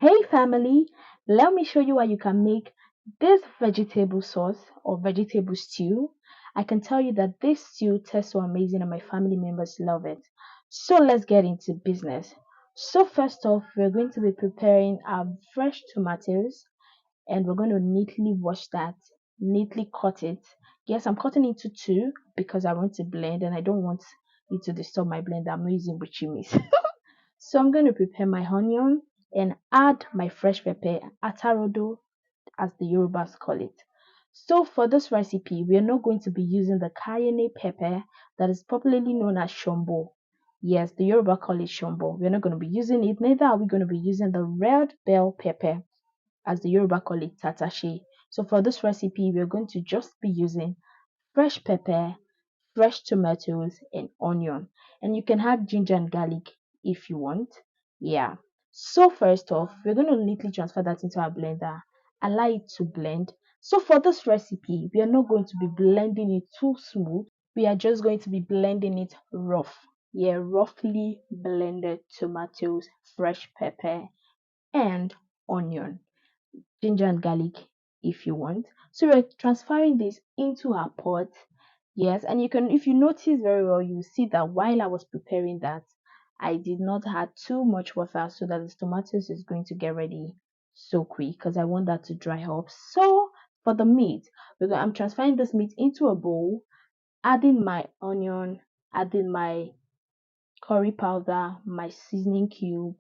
Hey family, let me show you how you can make this vegetable sauce or vegetable stew. I can tell you that this stew tastes so amazing and my family members love it. So let's get into business. So first off, we're going to be preparing our fresh tomatoes and we're going to neatly wash that, neatly cut it. Yes, I'm cutting into two because I want to blend and I don't want it to disturb my blend. I'm not using chimis. So I'm going to prepare my onion and add my fresh pepper, atarodo as the Yorubas call it. So for this recipe, we are not going to be using the cayenne pepper that is popularly known as shombo. Yes, the Yoruba call it shombo. We're not going to be using it. Neither are we going to be using the red bell pepper as the Yoruba call it tatashi. So for this recipe, we're going to just be using fresh pepper, fresh tomatoes, and onion. And you can add ginger and garlic if you want. Yeah. So first off, we're going to neatly transfer that into our blender. Allow it to blend. So for this recipe, we are not going to be blending it too smooth. We are just going to be blending it rough. Yeah, roughly blended tomatoes, fresh pepper, and onion, ginger and garlic if you want. So we're transferring this into our pot. Yes, and you can, if you notice very well, you see that while I was preparing that, I did not add too much water so that the tomatoes is going to get ready so quick because I want that to dry up. So for the meat, I'm transferring this meat into a bowl, adding my onion, adding my curry powder, my seasoning cube,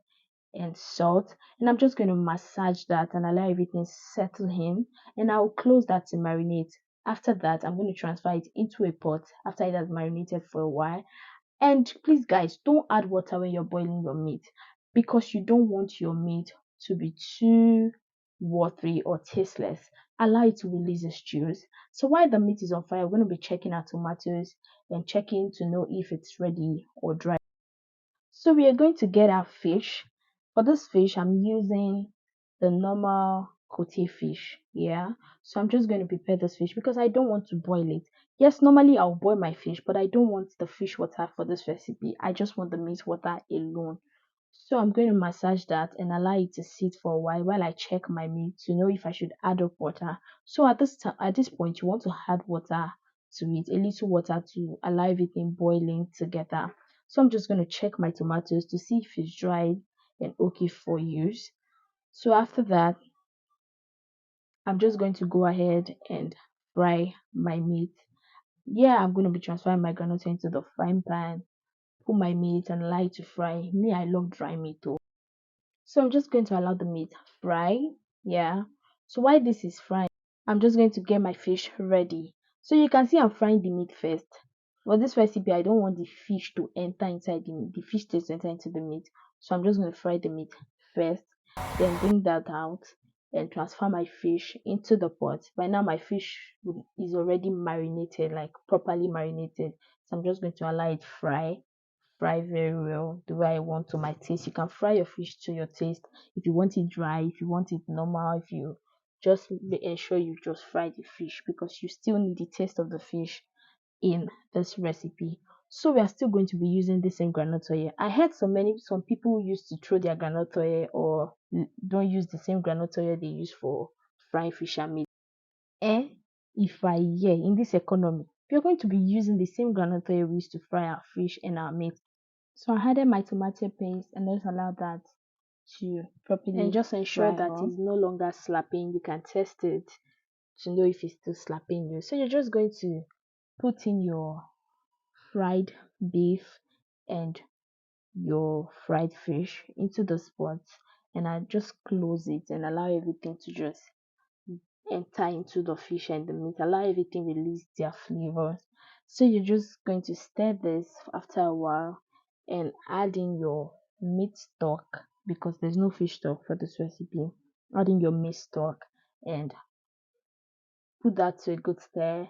and salt, and I'm just going to massage that and allow everything settle in, and I'll close that to marinate. After that, I'm going to transfer it into a pot after it has marinated for a while. And please guys, don't add water when you're boiling your meat because you don't want your meat to be too watery or tasteless. Allow it to release its juice. So while the meat is on fire, we're going to be checking our tomatoes and checking to know if it's ready or dry. So we are going to get our fish. For this fish, I'm using the normal kote fish. Yeah. So I'm just going to prepare this fish because I don't want to boil it. Yes, normally I'll boil my fish, but I don't want the fish water for this recipe. I just want the meat water alone. So I'm going to massage that and allow it to sit for a while I check my meat to know if I should add up water. So at this time, at this point, you want to add water to it, a little water to allow everything boiling together. So I'm just going to check my tomatoes to see if it's dried and okay for use. So after that, I'm just going to go ahead and fry my meat. Yeah, I'm going to be transferring my granite into the frying pan, put my meat and allow it to fry. Me, I love dry meat though. So I'm just going to allow the meat fry. Yeah. So while this is frying, I'm just going to get my fish ready. So you can see I'm frying the meat first. For this recipe, I don't want the fish to enter inside the meat. The fish to enter into the meat. So I'm just going to fry the meat first, then bring that out and transfer my fish into the pot. By now my fish is already marinated, like properly marinated. So I'm just going to allow it fry very well the way I want to my taste. You can fry your fish to your taste. If you want it dry, if you want it normal, if you just ensure you just fry the fish because you still need the taste of the fish in this recipe. So we are still going to be using the same groundnut oil. I heard some people used to throw their groundnut oil or don't use the same groundnut oil they use for frying fish and meat. Eh? If I hear in this economy, we are going to be using the same groundnut oil we used to fry our fish and our meat. So I added my tomato paste and just allow that to properly and just ensure that it's no longer slapping. You can test it to know if it's still slapping you. So you're just going to put in your fried beef and your fried fish into the pot and I just close it and allow everything to just enter into the fish and the meat. Allow everything release their flavors. So you're just going to stir this after a while and add in your meat stock because there's no fish stock for this recipe. Add in your meat stock and put that to a good stir.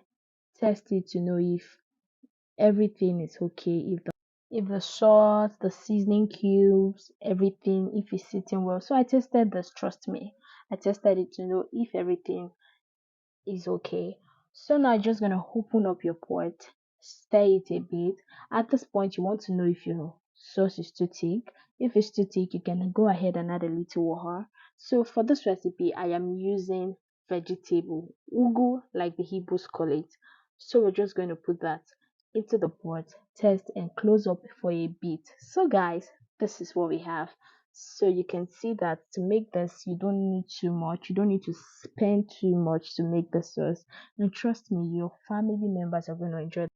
Test it to know if everything is okay, if the salt, the seasoning cubes, everything, if it's sitting well. So I tested this, trust me. I tested it to know if everything is okay. So now you're just gonna open up your pot, stir it a bit. At this point, you want to know if your sauce is too thick. If it's too thick, you can go ahead and add a little water. So for this recipe, I am using vegetable ugu, like the Hebrews call it. So we're just going to put that into the pot, test and close up for a bit. So guys, this is what we have. So you can see that to make this, you don't need too much. You don't need to spend too much to make the sauce. And trust me, your family members are going to enjoy.